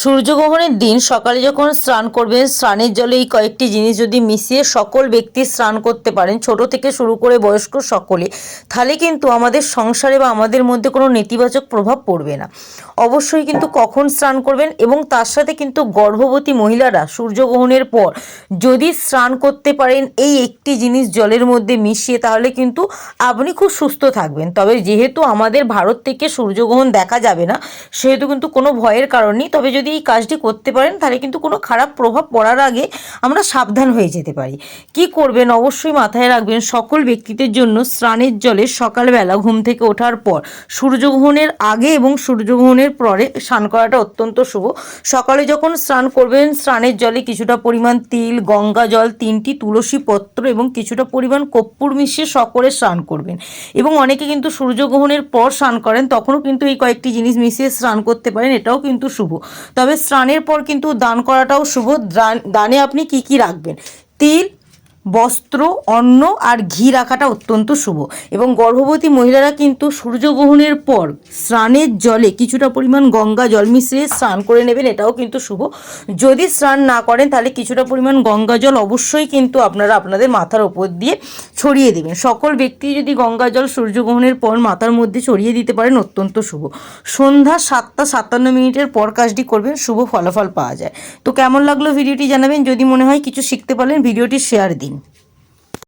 সূর্যগ্রহণের দিন সকালে যখন স্নান করবেন, স্নানের জলে এই কয়েকটি জিনিস যদি মিশিয়ে সকল ব্যক্তি স্নান করতে পারেন, ছোট থেকে শুরু করে বয়স্ক সকলে, তাহলে কিন্তু আমাদের সংসারে বা আমাদের মধ্যে কোনো নেতিবাচক প্রভাব পড়বে না। অবশ্যই কিন্তু কখন স্নান করবেন, এবং তার সাথে কিন্তু গর্ভবতী মহিলারা সূর্যগ্রহণের পর যদি স্নান করতে পারেন এই একটি জিনিস জলের মধ্যে মিশিয়ে, তাহলে কিন্তু আপনি খুব সুস্থ থাকবেন। তবে যেহেতু আমাদের ভারত থেকে সূর্যগ্রহণ দেখা যাবে না, সেহেতু কিন্তু কোনো ভয়ের কারণ নেই। তবে যদি এই কাজটি করতে পারেন, তাহলে কিন্তু কোনো খারাপ প্রভাব পড়ার আগে আমরা সাবধান হয়ে যেতে পারি। কি করবেন অবশ্যই মাথায় রাখবেন, সকল ব্যক্তিদের জন্য স্নানের জলে সকালবেলা ঘুম থেকে ওঠার পর সূর্যগ্রহণের আগে এবং সূর্যগ্রহণের পরে স্নান করাটা অত্যন্ত শুভ। সকালে যখন স্নান করবেন, স্নানের জলে কিছুটা পরিমাণ তিল, গঙ্গা জল, 3টি তুলসী পত্র এবং কিছুটা পরিমাণ কর্পূর মিশিয়ে সকলে স্নান করবেন। এবং অনেকে কিন্তু সূর্যগ্রহণের পর স্নান করেন, তখনও কিন্তু এই কয়েকটি জিনিস মিশিয়ে স্নান করতে পারেন, এটাও কিন্তু শুভ। তবে স্নানের পর কিন্তু দান করাটাও শুভ। দানে আপনি কি কি রাখবেন? তিল, বস্ত্র, অন্ন আর ঘি রাখাটা অত্যন্ত শুভ। এবং গর্ভবতী মহিলারা কিন্তু সূর্যগ্রহণের পর স্নানের জলে কিছুটা পরিমাণ গঙ্গা জল মিশিয়ে স্নান করে নেবেন, এটাও কিন্তু শুভ। যদি স্নান না করেন, তাহলে কিছুটা পরিমাণ গঙ্গা জল অবশ্যই কিন্তু আপনারা আপনাদের মাথার ওপর দিয়ে ছড়িয়ে দেবেন। সকল ব্যক্তি যদি গঙ্গা জল সূর্যগ্রহণের পর মাথার মধ্যে ছড়িয়ে দিতে পারেন, অত্যন্ত শুভ। সন্ধ্যা 7টা 57 পর কাজটি করবেন, শুভ ফলাফল পাওয়া যায়। তো কেমন লাগলো ভিডিওটি জানাবেন। যদি মনে হয় কিছু শিখতে পারলেন, ভিডিওটি শেয়ার দিন।